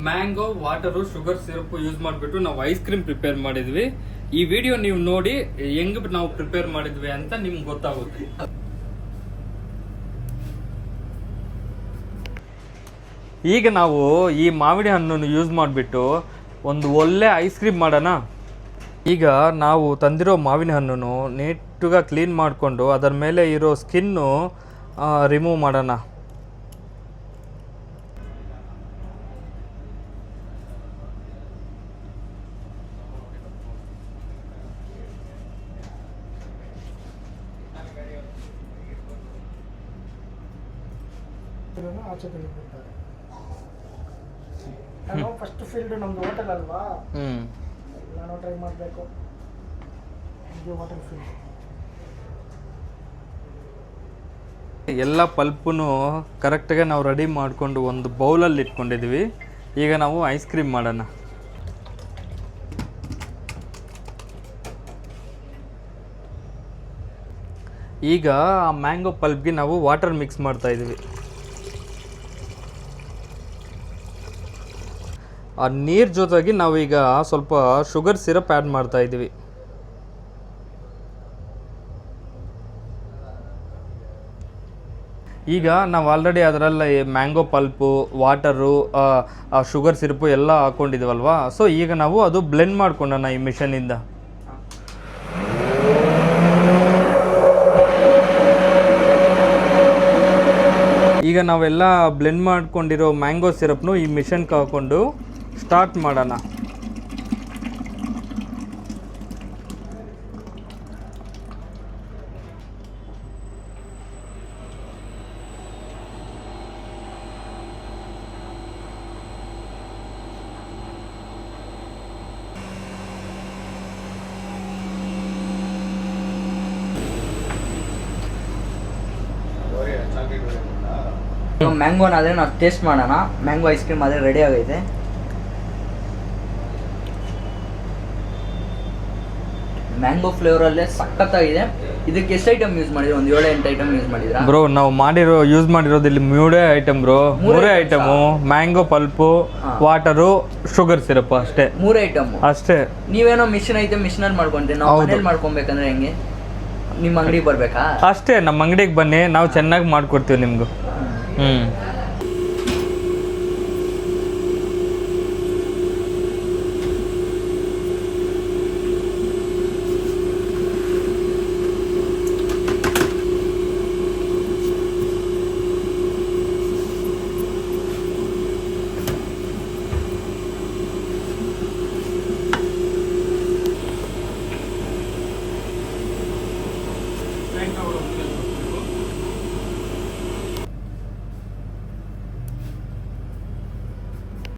Mango water sugar syrup use ಮಾಡಿಬಿಟ್ಟು ನಾವು ice cream prepare ಮಾಡಿದ್ವಿ. ಈ ವಿಡಿಯೋ ನೀವು ನೋಡಿ ಹೆಂಗ್ ನಾವು ಪ್ರಿಪೇರ್ ಮಾಡಿದ್ವಿ ಅಂತ ನಿಮ್ಗೆ ಗೊತ್ತಾಗುತ್ತೆ. ಈಗ ನಾವು ಈ ಮಾವಿನ ಹಣ್ಣನ್ನು ಯೂಸ್ ಮಾಡಿಬಿಟ್ಟು ಒಂದು ಒಳ್ಳೆ ಐಸ್ ಕ್ರೀಮ್ ಮಾಡೋಣ. ಈಗ ನಾವು ತಂದಿರೋ ಮಾವಿನ ಹಣ್ಣನ್ನು ನೀಟಾಗಿ ಕ್ಲೀನ್ ಮಾಡಿಕೊಂಡು ಅದರ ಮೇಲೆ ಇರೋ ಸ್ಕಿನ್ನು ರಿಮೂವ್ ಮಾಡೋಣ. ಆಚೆ ತೆಗೆದುಬಿಡ್ತಾರೆ. ನಾನು ಫಸ್ಟ್ ಫೀಲ್ಡ್ ನಮ್ದು ಹೋಟೆಲ್ ಅಲ್ವಾ, ನಾನು ಟ್ರೈ ಮಾಡಬೇಕು. ಇದು ವಾಟರ್ ಫೀಲ್ಡ್. ಎಲ್ಲ ಪಲ್ಪನ್ನು ಕರೆಕ್ಟಾಗಿ ನಾವು ರೆಡಿ ಮಾಡಿಕೊಂಡು ಒಂದು ಬೌಲಲ್ಲಿ ಇಟ್ಕೊಂಡಿದ್ವಿ. ಈಗ ನಾವು ಐಸ್ ಕ್ರೀಮ್ ಮಾಡೋಣ. ಈಗ ಆ ಮ್ಯಾಂಗೋ ಪಲ್ಪ್ಗೆ ನಾವು ವಾಟರ್ ಮಿಕ್ಸ್ ಮಾಡ್ತಾ ಇದ್ದೀವಿ. ಆ ನೀರು ಜೊತೆಗೆ ನಾವೀಗ ಸ್ವಲ್ಪ ಶುಗರ್ ಸಿರಪ್ ಆ್ಯಡ್ ಮಾಡ್ತಾ ಇದ್ದೀವಿ. ಈಗ ನಾವು ಆಲ್ರೆಡಿ ಅದರಲ್ಲಿ mango pulp, water, sugar syrup ಎಲ್ಲ ಹಾಕ್ಕೊಂಡಿದ್ದೀವಲ್ವಾ. ಸೊ ಈಗ ನಾವು ಅದು ಬ್ಲೆಂಡ್ ಮಾಡ್ಕೊಂಡೋಣ ಈ ಮಿಷನಿಂದ. ಈಗ ನಾವೆಲ್ಲ ಬ್ಲೆಂಡ್ ಮಾಡ್ಕೊಂಡಿರೋ ಮ್ಯಾಂಗೋ ಸಿರಪ್ನು ಈ ಮಿಷನ್ಗೆ ಹಾಕ್ಕೊಂಡು ಸ್ಟಾರ್ಟ್ ಮಾಡೋಣ. ಮ್ಯಾಂಗೋನ ಆದರೆ ನಾವು ಟೇಸ್ಟ್ ಮಾಡೋಣ. ಮ್ಯಾಂಗೋ ಐಸ್ ಕ್ರೀಮ್ ಆದರೆ ರೆಡಿ ಆಗೈತೆ. ಮ್ಯಾಂಗೋ ಫ್ಲೇವರಲ್ಲೇ ಸಖತ್ತಾಗಿದೆ. ಇದಕ್ಕೆ ಎಷ್ಟು ಐಟಮ್ ಯೂಸ್ ಮಾಡಿದ್ರು? ಒಂದು 7-8 ಐಟಮ್ ಯೂಸ್ ಮಾಡಿದ್ರಾ ಬ್ರೋ? ನಾವು ಯೂಸ್ ಮಾಡಿರೋದು ಇಲ್ಲಿ 3 item bro. 3 item: mango pulp, water, sugar syrup. ಅಷ್ಟೇ 3 ಐಟಮ್ ಅಷ್ಟೇ. ನೀವೇನೋ ಮಿಷನ್ ಐತೆ, ಮಿಷನಲ್ಲಿ ಮಾಡ್ಕೊಂತೀವಿ. ನಾವು ಮನೇಲಿ ಮಾಡ್ಕೊಬೇಕಂದ್ರೆ ಹೆಂಗೆ? ನಿಮ್ಮ ಅಂಗಡಿಗೆ ಬರಬೇಕಾ? ಅಷ್ಟೇ, ನಮ್ಮ ಅಂಗಡಿಗೆ ಬನ್ನಿ, ನಾವು ಚೆನ್ನಾಗಿ ಮಾಡ್ಕೊಡ್ತೀವಿ ನಿಮ್ಗೂ.